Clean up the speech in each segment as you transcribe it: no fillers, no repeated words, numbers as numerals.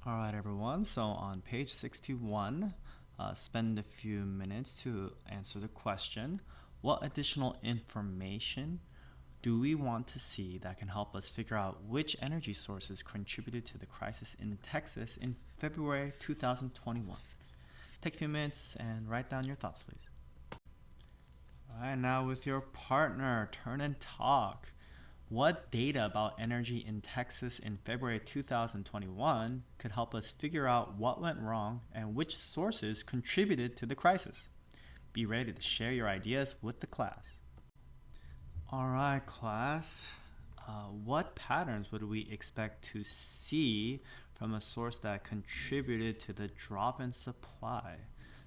All right, everyone. So on page 61, spend a few minutes to answer the question, what additional information do we want to see that can help us figure out which energy sources contributed to the crisis in Texas in February 2021? Take a few minutes and write down your thoughts, please. All right, now with your partner, turn and talk. What data about energy in Texas in February 2021 could help us figure out what went wrong and which sources contributed to the crisis? Be ready to share your ideas with the class. All right, class. What patterns would we expect to see from a source that contributed to the drop in supply?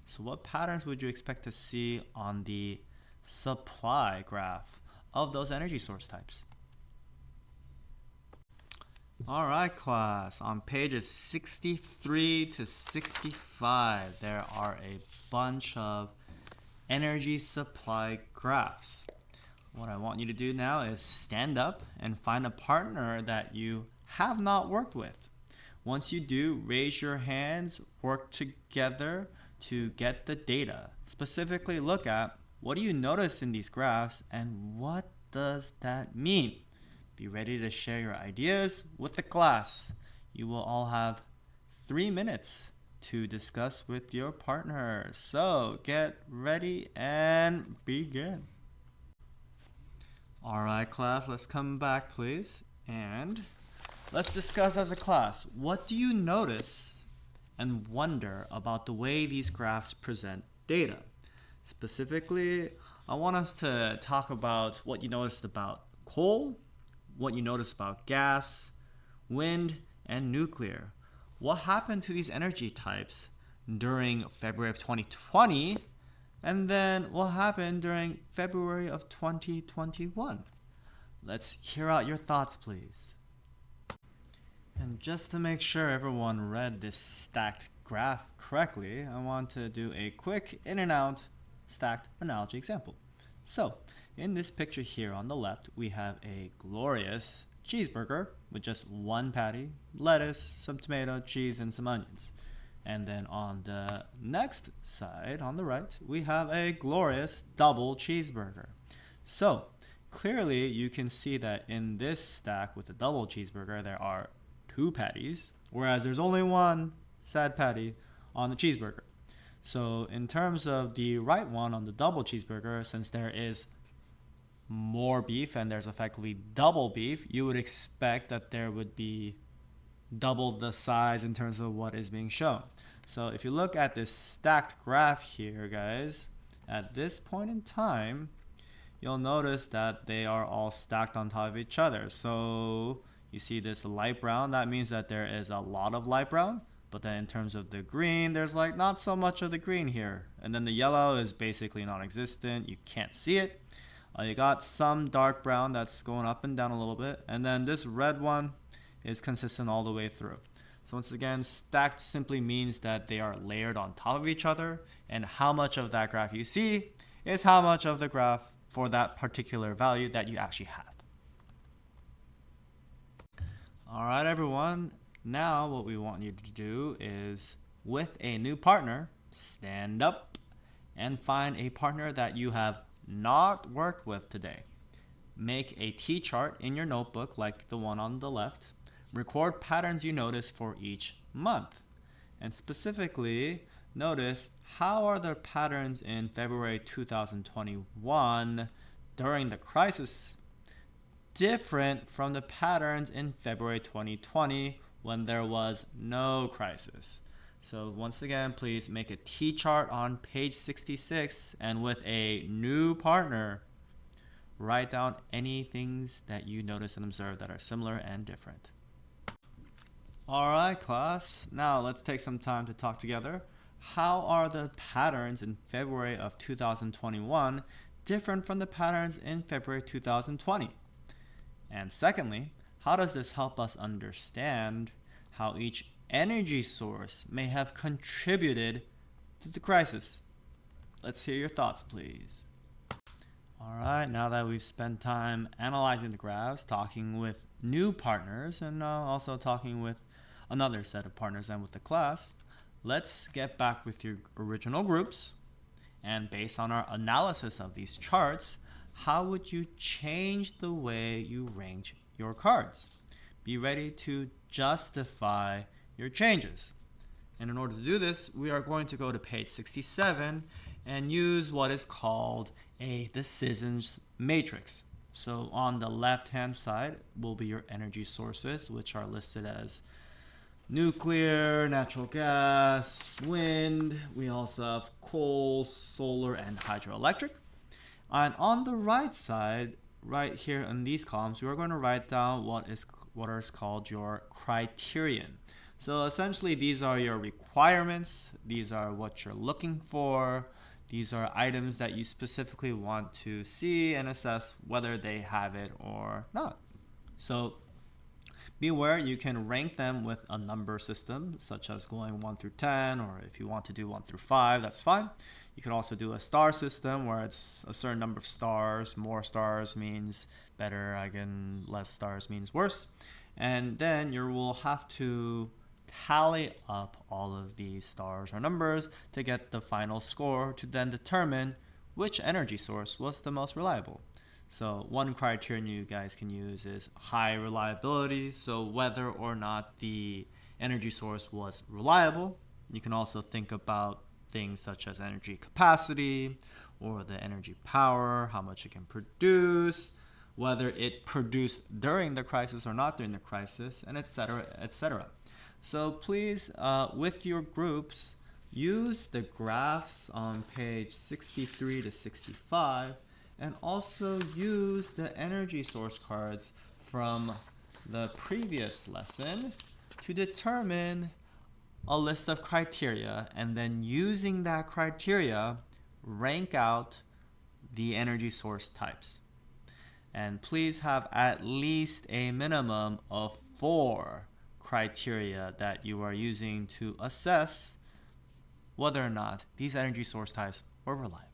So what patterns would you expect to see on the supply graph of those energy source types? All right, class. On pages 63 to 65, there are a bunch of energy supply graphs. What I want you to do now is stand up and find a partner that you have not worked with. Once you do, raise your hands, work together to get the data. Specifically, look at what do you notice in these graphs and what does that mean? Be ready to share your ideas with the class. You will all have 3 minutes to discuss with your partner. So get ready and begin. All right, class, let's come back, please. And let's discuss as a class, what do you notice and wonder about the way these graphs present data? Specifically, I want us to talk about what you noticed about coal, what you notice about gas, wind, and nuclear. What happened to these energy types during February of 2020, and then what happened during February of 2021? Let's hear out your thoughts, please. And just to make sure everyone read this stacked graph correctly, I want to do a quick in and out stacked analogy example. So, in this picture here on the left, we have a glorious cheeseburger with just one patty, lettuce, some tomato, cheese, and some onions. And then on the next side, on the right, we have a glorious double cheeseburger. So, clearly you can see that in this stack with the double cheeseburger, there are 2 patties, whereas there's only one sad patty on the cheeseburger. So in terms of the right one on the double cheeseburger, since there is more beef and there's effectively double beef, you would expect that there would be double the size in terms of what is being shown. So if you look at this stacked graph here, guys, at this point in time, you'll notice that they are all stacked on top of each other. So you see this light brown, that means that there is a lot of light brown. But then in terms of the green, there's like not so much of the green here. And then the yellow is basically non-existent. You can't see it. You got some dark brown that's going up and down a little bit. And then this red one is consistent all the way through. So once again, stacked simply means that they are layered on top of each other. And how much of that graph you see is how much of the graph for that particular value that you actually have. All right, everyone. Now what we want you to do is, with a new partner, stand up and find a partner that you have not worked with today. Make a T-chart in your notebook like the one on the left. Record patterns you notice for each month. And specifically, notice how are the patterns in February 2021 during the crisis different from the patterns in February 2020 when there was no crisis. So once again, please make a T-chart on page 66, and with a new partner, write down any things that you notice and observe that are similar and different. All right, class. Now let's take some time to talk together. How are the patterns in February of 2021 different from the patterns in February 2020? And secondly, how does this help us understand how each energy source may have contributed to the crisis? Let's hear your thoughts, please. All right, now that we've spent time analyzing the graphs, talking with new partners, and also talking with another set of partners and with the class, let's get back with your original groups. And based on our analysis of these charts, how would you change the way you range your cards? Be ready to justify your changes. And in order to do this, we are going to go to page 67 and use what is called a decisions matrix. So on the left-hand side will be your energy sources, which are listed as nuclear, natural gas, wind. We also have coal, solar, and hydroelectric. And on the right side, right here in these columns, we are going to write down what is called your criterion. So essentially, these are your requirements. These are what you're looking for. These are items that you specifically want to see and assess whether they have it or not. So be aware you can rank them with a number system, such as going 1 through 10, or if you want to do 1 through 5, that's fine. You could also do a star system where it's a certain number of stars. More stars means better, again, less stars means worse. And then you will have to tally up all of these stars or numbers to get the final score to then determine which energy source was the most reliable. So one criterion you guys can use is high reliability, so whether or not the energy source was reliable. You can also think about things such as energy capacity or the energy power, how much it can produce, whether it produced during the crisis or not during the crisis, and etc., etc. So please, with your groups, use the graphs on page 63 to 65, and also use the energy source cards from the previous lesson to determine a list of criteria, and then using that criteria, rank out the energy source types. And please have at least a minimum of 4 criteria that you are using to assess whether or not these energy source types are reliable.